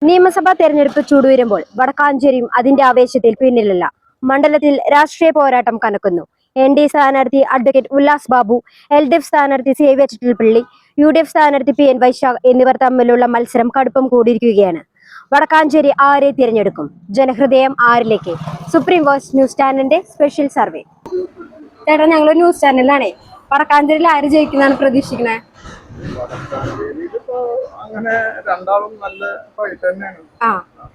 നിയമസഭാ തെരഞ്ഞെടുപ്പ് ചൂടുവരുമ്പോൾ വടക്കാഞ്ചേരിയും അതിന്റെ ആവേശത്തിൽ പിന്നിലല്ല. മണ്ഡലത്തിൽ രാഷ്ട്രീയ പോരാട്ടം കനക്കുന്നു. ND സ്ഥാനാർത്ഥി അഡ്വക്കേറ്റ് ഉല്ലാസ് ബാബു, LDF സ്ഥാനാർത്ഥി സേവ്യർ ചിറ്റിലപ്പള്ളി, UDF സ്ഥാനാർത്ഥി PN വൈശാഖ് എന്നിവർ തമ്മിലുള്ള മത്സരം കടുപ്പം കൂടിയിരിക്കുകയാണ്. വടക്കാഞ്ചേരി ആരെ തിരഞ്ഞെടുക്കും? ജനഹൃദയം ആരിലേക്ക്? സുപ്രീം വോയ്സ് ന്യൂസ് ചാനലിന്റെ സ്പെഷ്യൽ സർവേ. ചേട്ടാ, ഞങ്ങളൊരു ന്യൂസ് ചാനലിലാണേ. വടക്കാഞ്ചേരിയിൽ ആര് ജയിക്കുന്നതാണ് പ്രതീക്ഷിക്കുന്നത്? അങ്ങനെ രണ്ടാളും നല്ല ഫൈറ്റ് തന്നെയാണ്.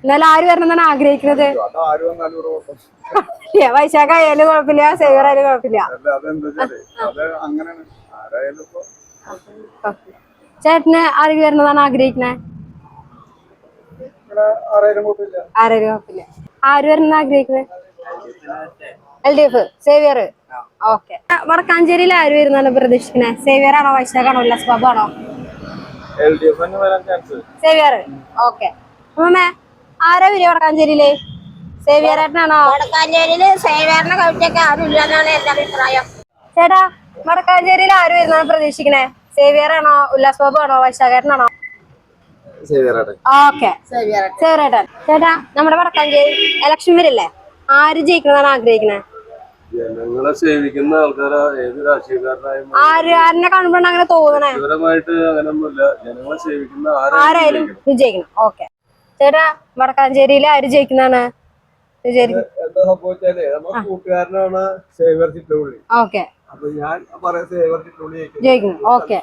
എന്നാലും ആര് വരണമെന്നാണ് ആഗ്രഹിക്കുന്നത്? വൈശാഖ ആയാലും കുഴപ്പമില്ല, സേവ്യർ ആയാലും കുഴപ്പമില്ല. ചേട്ടന് ആര് വരണമെന്നാണ് ആഗ്രഹിക്കുന്നത്? ആരും കുഴപ്പമില്ല. ആര് വരണമെന്ന് ആഗ്രഹിക്കുന്നത്? LDF Xavier. ഓക്കെ. വടക്കാഞ്ചേരിയിൽ ആര് വരുന്നാണ് പ്രതീക്ഷിക്കുന്നത്? സേവ്യർ ആണോ, വൈശാഖ് ആണോ, ഉല്ലാസ് ബാബു ആണോ? സേവ്യർ. ഓക്കെ. അമ്മേ, ആരാ വരിക വടക്കാഞ്ചേരിയില്? സേവ്യറാണോ? വടക്കാഞ്ചേരിയില് സേവ്യറിനെ കവിച്ചൊക്കെ ആരും ഇല്ലെന്നാണ് എന്റെ അഭിപ്രായം. ചേട്ടാ, വടക്കാഞ്ചേരിയിൽ ആര് വരുന്നാണ് പ്രതീക്ഷിക്കണേ? സേവ്യർ ആണോ, ഉല്ലാസ് ബാബു ആണോ, വൈശാഖാണോ? ഓക്കെ, സേവ്യറേട്ടൻ. ചേട്ടാ, നമ്മുടെ വടക്കാഞ്ചേരി ഇലക്ഷൻ വരില്ലേ, ആര് ജയിക്കണമെന്നാണ് ആഗ്രഹിക്കുന്നത്? ജനങ്ങളെ സേവിക്കുന്ന ആൾക്കാരാ. ഏത് രാഷ്ട്രീയക്കാരനായും ആരിനെ കാണുമ്പോഴാണ് അങ്ങനെ തോന്നണേ? വ്യക്തിപരമായിട്ട് അങ്ങനൊന്നുമില്ല. ജനങ്ങളെ സേവിക്കുന്ന ആരായാലും വിജയിക്കണം. ഓക്കെ. ചേട്ടാ, വടക്കാഞ്ചേരിയിൽ ആര് ജയിക്കുന്നതാണ് എന്താ സംഭവിച്ചാലേ നമ്മുടെ കൂട്ടുകാരനാണ് സേവ്യർ ചിറ്റിലപ്പള്ളി. ഓക്കെ. അപ്പൊ ഞാൻ പറയാം സേവ്യർ ചിറ്റിലപ്പള്ളി ജയിക്കണം. ഓക്കെ.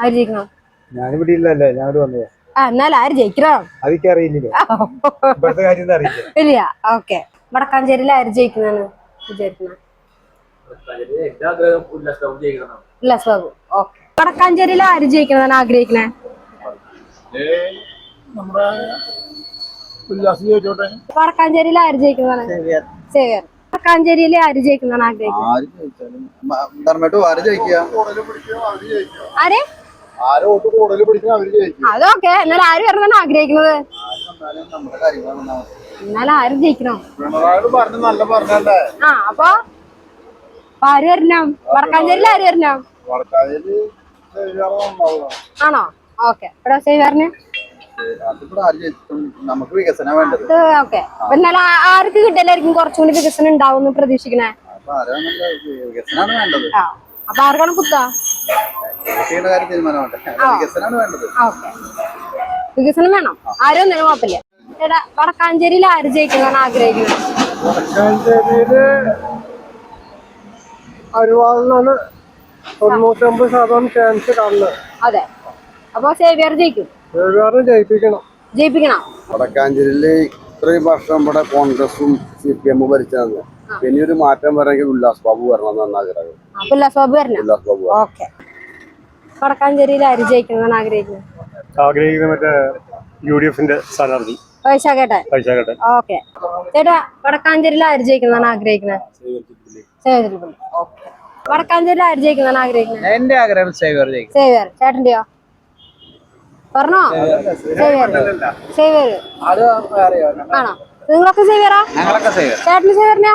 ആര് ജയിക്കണം? ഞാനിവിടെ ഇല്ലല്ലേ, ഞാനോട് വന്നേ. എന്നാലും ആര് ജയിക്കണം? അതൊക്കെ അറിയില്ലല്ലോ, ഇവിടുത്തെ കാര്യം അറിയില്ല. ഇല്ല. ഓക്കെ. വടക്കാഞ്ചേരിയിൽ ആര് ജയിക്കുന്നതാണ് വിചാരിക്കുന്നത്? ഉല്ലാസ് ബാബു. ഓക്കെ. വടക്കാഞ്ചേരിയിൽ ആര് ജയിക്കണമെന്നാണ് ആഗ്രഹിക്കണേ? വടക്കാഞ്ചേരിയിൽ ആര് ജയിക്കുന്നതാണ്? സേവ്യർ. വടക്കാഞ്ചേരിയിൽ ആര് ജയിക്കുന്നതാണ് ആഗ്രഹിക്കുന്നത്? ആരെ? അതൊക്കെ. എന്നാലും ആര് വരണമെന്നാണ് ആഗ്രഹിക്കുന്നത്? എന്നാലും ആര് ജയിക്കണോ? അപ്പൊ ആര് വരണം? വടക്കാഞ്ചേരിയിൽ ആര് വരണം? ആണോ? ഓക്കെ. ഇവിടെ സേവ്യറിന് നമുക്ക് വികസനം വേണ്ടത്. ഓക്കെ. അപ്പൊ എന്നാലും ആർക്ക് കിട്ടില്ലായിരിക്കും കുറച്ചുകൂടി വികസനം ഉണ്ടാവും പ്രതീക്ഷിക്കണേ? വികസനമാണ് വേണ്ടത്. അപ്പൊ ആർക്കാണ് കുത്താ? വികസനമാണ് വേണ്ടത്. വികസനം വേണം. ആരും ഒന്നിനും കുഴപ്പമില്ല. ചേട്ടാ, വടക്കാഞ്ചേരിയിൽ ആര് ജയിക്കുന്നതാണ് ആഗ്രഹിക്കുന്നത്? വടക്കാഞ്ചേരിയില് അരുവാളിനാണ് 99% ചാൻസ് കാണുന്നത്. അതെ. അപ്പൊ സേവ്യർ ജയിക്കും. സേവ്യറിനെ ജയിപ്പിക്കണം. വടക്കാഞ്ചേരിയില് ഇത്രയും വർഷം ഇവിടെ കോൺഗ്രസും CPM ഭരിച്ചതെന്ന് പിന്നെ ഒരു മാറ്റം വരണമെങ്കിൽ ഉല്ലാസ് ബാബു വരണം ആഗ്രഹം. ഉല്ലാസ് ബാബു വരണം. ഓക്കെ. വടക്കാഞ്ചേരിയിൽ ആര് ജയിക്കുന്നതാണ് ആഗ്രഹിക്കുന്നത്? മറ്റേ UDF സ്ഥാനാർത്ഥി വൈശാഖേട്ടൻ. ഓക്കെ. ചേട്ടാ, വടക്കാഞ്ചേരിയിൽ ആര് ജയിക്കുന്നതാണ് ആഗ്രഹിക്കുന്നത്? സേവ്യർ. ഓക്കെ. വടക്കാഞ്ചേരിയിൽ ആര് ജയിക്കുന്നതാണ് ആഗ്രഹിക്കുന്നത്? എന്റെ ആഗ്രഹം സേവ്യർ. ചേട്ടന്റെയോ? പറഞ്ഞോ. സേവ്യർ ആണോ? നിങ്ങളൊക്കെ സേവ്യറാ? ചേട്ടന് സേവ്യറിനാ?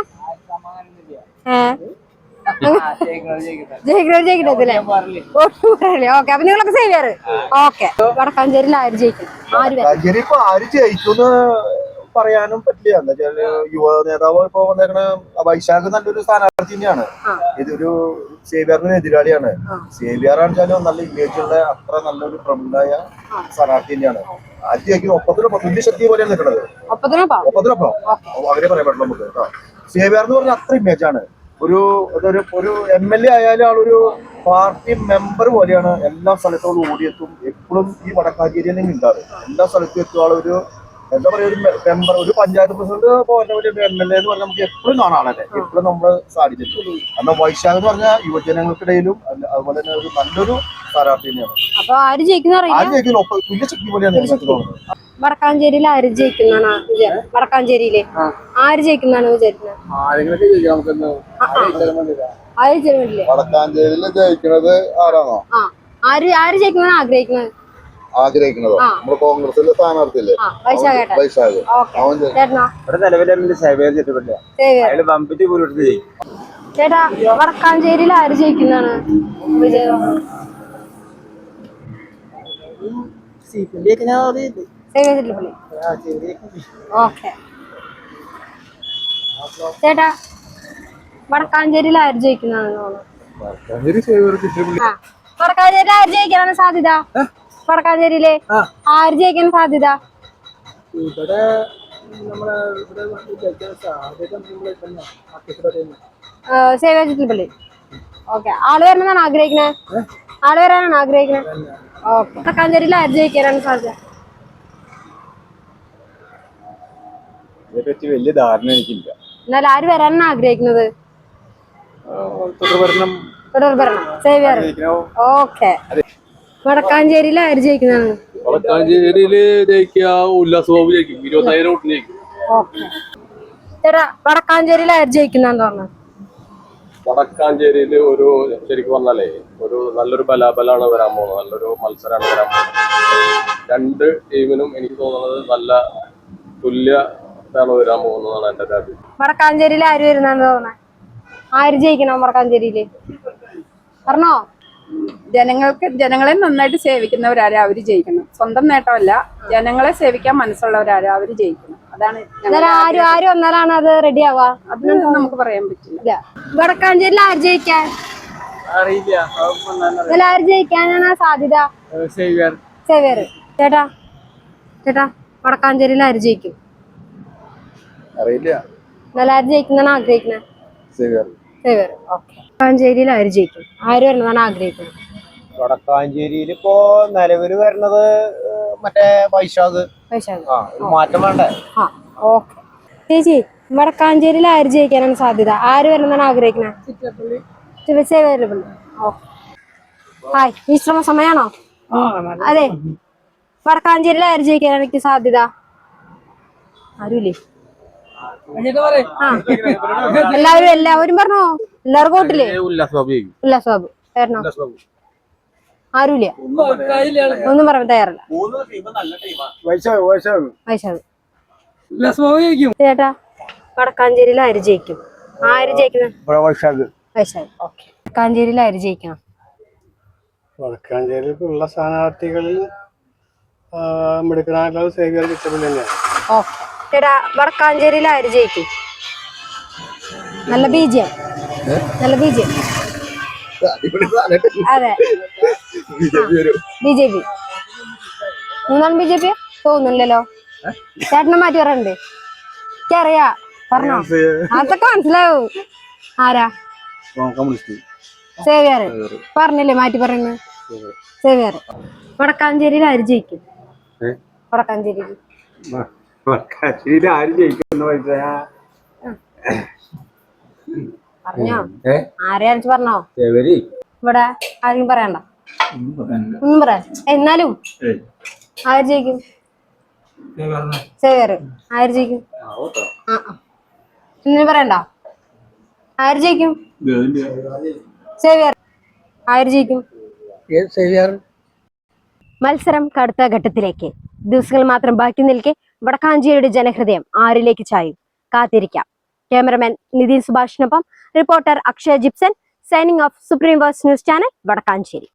ജയിക്കണല്ലേ? ഓക്കെ. അപ്പൊ നിങ്ങളൊക്കെ സേവ്യർ. ഓക്കെ. വടക്കാഞ്ചേരിയിൽ ആര് ജയിക്കും? ആര് ജയിക്കുമെന്ന് പറയാനും പറ്റില്ല. എന്താ വെച്ചാല് യുവ നേതാവ് ഇപ്പൊ വന്നേക്കണ വൈശാഖ് നല്ലൊരു സ്ഥാനാർത്ഥി തന്നെയാണ്. ഇതൊരു സേവ്യറിന് എതിരാളിയാണ്. സേവ്യറാണെന്ന് വെച്ചാൽ നല്ല ഇമേജുള്ള അത്ര നല്ലൊരു പ്രമുഖായ സ്ഥാനാർത്ഥി തന്നെയാണ്. ആര് ജയിക്കും? ഒപ്പത്തിനൊപ്പം തുല്യ ശക്തി പോലെയാണ് നിൽക്കുന്നത്. ഒപ്പത്തിനൊപ്പം അവരെ പറയാൻ പറ്റില്ല നമുക്ക്. സേവ്യർ എന്ന് പറഞ്ഞാൽ അത്ര ഇമേജാണ്. ഒരു MLA ആയാലും ആളൊരു പാർട്ടി മെമ്പർ പോലെയാണ്. എല്ലാ സ്ഥലത്തോടും ഓടിയെത്തും. എപ്പോഴും ഈ വടക്കാഞ്ചേരി തന്നെ ഉണ്ടാവും. എല്ലാ സ്ഥലത്തും എത്തും. ആളൊരു എന്താ പറയാ, ഒരു മെമ്പർ, ഒരു പഞ്ചായത്ത് പ്രസിഡന്റ് പോലെ ഒരു MLA എന്ന് പറഞ്ഞാൽ നമുക്ക് എപ്പോഴും കാണാനല്ലേ, എപ്പോഴും നമ്മൾ സാധിച്ചിട്ടുണ്ട്. എന്നാൽ വൈശാഖ് എന്ന് പറഞ്ഞാൽ യുവജനങ്ങൾക്കിടയിലും അതുപോലെ തന്നെ ഒരു നല്ലൊരു സ്ഥാനാർത്ഥി തന്നെയാണ്. ആര് ജയിക്കുന്ന തുല്യ ശക്തി പോലെയാണ്. വടക്കാഞ്ചേരിയിൽ ആര് ജയിക്കുന്നതാണ്? വടക്കാഞ്ചേരിയില് ആര് ജയിക്കുന്നതാണ് വിചാരിക്കുന്നത്? വടക്കാഞ്ചേരിയിൽ ജയിക്കുന്നത് ആരാണോ? ആര് ജയിക്കുന്നതാണ് ആഗ്രഹിക്കുന്നതോ? നമ്മുടെ കോൺഗ്രസിന്റെ സ്ഥാനാർത്ഥിയല്ലേ വൈശാഖ്. ചേട്ടാ, വടക്കാഞ്ചേരിയിൽ ആര് ജയിക്കുന്നതാണ് സേവ്യർ ചിറ്റലപ്പള്ളി. ഓക്കെ ചേട്ടാ, വടക്കാഞ്ചേരിയിൽ ആര് ജയിക്കുന്നതാണെന്ന് തോന്നുന്നു? വടക്കാഞ്ചേരിയിൽ ആര് ജയിക്കാനാണ് സാധ്യത? വടക്കാഞ്ചേരിയിലെ ആര് ജയിക്കാൻ സാധ്യത? ഇവിടെ സേവ്യർ ചിറ്റലപ്പള്ളി. ഓക്കെ, ആള് വരണമെന്നാണ് ആഗ്രഹിക്കുന്നത്? ആള് വരാനാണ് ആഗ്രഹിക്കുന്നത്. ഓക്കെ, വടക്കാഞ്ചേരിയിൽ ആര് ജയിക്കാനാണ് സാധ്യത? ഇതിനെപ്പറ്റി വലിയ ധാരണ എനിക്കില്ല. എന്നാൽ ആര് വരാനാണ് ആഗ്രഹിക്കുന്നത്? തുടർഭരണം. തുടർഭരണം. സേവ്യർ. ഓക്കെ, വടക്കാഞ്ചേരിയിൽ ആര് ജയിക്കുന്നതാണ്? വടക്കാഞ്ചേരിയില് ജയിക്കുക ഉല്ലാസ് ബാബു ജയിക്കും. 25,000 വോട്ടിന് ജയിക്കും. ഓക്കെ ചേട്ടാ, വടക്കാഞ്ചേരിയിൽ ആര് ജയിക്കുന്നതാന്ന് പറഞ്ഞു? വടക്കാഞ്ചേരിയില് ഒരു ശരിക്കും പറഞ്ഞാലേ ഒരു നല്ലൊരു ബലാബലാണ് വരാൻ പോകുന്നത്. നല്ലൊരു മത്സരമാണ് വരാൻ പോകുന്നത്. രണ്ട് ടീമിനും എനിക്ക് തോന്നുന്നത് നല്ല തുല്യതാണ് വരാൻ പോകുന്നതാണ് എന്റെ അഭിപ്രായം. വടക്കാഞ്ചേരിയിൽ ആര് വരുന്നാന്ന് തോന്നണേ? ആര് ജയിക്കണം വടക്കാഞ്ചേരിയില്? പറഞ്ഞോ. ജനങ്ങളെ നന്നായിട്ട് സേവിക്കുന്നവരാരും അവര് ജയിക്കണം. സ്വന്തം നേട്ടമല്ല, ജനങ്ങളെ സേവിക്കാൻ മനസ്സുള്ളവരാരും അവര് ജയിക്കണം. അതാണ് ആര് വന്നാലാണ് അത് റെഡി ആവാ? അതൊന്നും നമുക്ക് പറയാൻ പറ്റില്ല. വടക്കാഞ്ചേരിയിൽ ആര് ജയിക്കാൻ? അറിയില്ല. ആര് ജയിക്കാനാണ് സാധ്യത? സേവ്യർ. സേവ്യർ. ചേട്ടാ വടക്കാഞ്ചേരിയിൽ ആര് ജയിക്കും? അറിയില്ല. ആര് ജയിക്കുന്നതാണ് ആഗ്രഹിക്കുന്നത്? സേവ്യർ. സേവ്യർ. ഓക്കെ, വടക്കാഞ്ചേരിയിൽ ആര് ജയിക്കും? ആര് വരണമെന്നാണ് ആഗ്രഹിക്കുന്നത്? വടക്കാഞ്ചേരിയിൽ ഇപ്പോ നിലവില് വരണത് മറ്റേ വൈശാഖ്. ഒരു മാറ്റം വേണ്ടേ? ഓക്കെ ചേച്ചി, വടക്കാഞ്ചേരിയിൽ ആര് ജയിക്കാനാണ് സാധ്യത? ആര് വരണമെന്നാണ് ആഗ്രഹിക്കുന്നത്? സേവ്യർ. ഓക്കെ, ഹായ്, വിശ്രമ സമയാണോ? അതെ, വടക്കാഞ്ചേരിയിൽ ആര് ജയിക്കാനാണ് എനിക്ക് സാധ്യത? ആരുമില്ലേ? എല്ലാവരും പറഞ്ഞോ. എല്ലാവർക്കും വോട്ടില്ലേ? ഉല്ലാസ് ബാബു ജയിക്കും. ഉല്ലാസ് ബാബു. പേരണോ? ആരുമില്ല, ഒന്നും പറയാൻ തയ്യാറല്ല. വൈശാഖ്. ചേട്ടാ, വടക്കാഞ്ചേരിയിൽ ആര് ജയിക്കും? ആര് ജയിക്കുന്നത്? വൈശാഖ്. ഓക്കെ, വടക്കാഞ്ചേരിയിൽ ആര് ജയിക്കണം? വടക്കാഞ്ചേരിയിൽ ഉള്ള സ്ഥാനാർത്ഥികളിൽ മിടുക്കനായിട്ടുള്ളത് സേവ്യർ ചിറ്റലപ്പള്ളി തന്നെയാണ്. ഓക്കെ ചേട്ടാ, വടക്കാഞ്ചേരിയിൽ ആര് ജയിക്കും? നല്ല ബീജം. അതെ, BJP. മൂന്നാണ് BJP തോന്നുന്നില്ലല്ലോ. ചേട്ടനെ മാറ്റി പറയണ്ട്. എനിക്കറിയാ, പറഞ്ഞോ. അതൊക്കെ മനസ്സിലാവും. ആരാ? സേവ്യർ. പറഞ്ഞില്ലേ മാറ്റി പറയുന്നത്? സേവ്യർ. വടക്കാഞ്ചേരിയിൽ ആര് ജയിക്കും? വടക്കാഞ്ചേരിയിൽ ആര് ജയിക്കുന്ന പറഞ്ഞോ. ആരെയാണെന്ന് പറഞ്ഞോ. ഇവിടെ ആരെങ്കിലും പറയണ്ട. ഒന്നും പറയാൻ. എന്നാലും ആര് ജയിക്കും? സേവ്യർ. ആര് ജയിക്കും? ഇന്ന് പറയണ്ട. ആര് ജയിക്കും? സേവ്യർ. ആര് ജയിക്കും? മത്സരം കടുത്ത ഘട്ടത്തിലേക്ക് ദിവസങ്ങൾ മാത്രം ബാക്കി നിൽക്കെ വടക്കാഞ്ചേരിയുടെ ജനഹൃദയം ആരിലേക്ക് ചായും? കാത്തിരിക്കാം. ക്യാമറമാൻ നിതിൻ സുഭാഷിനൊപ്പം reporter Akshaya Jipson, signing off supreme verse news channel, Vadakkanchery.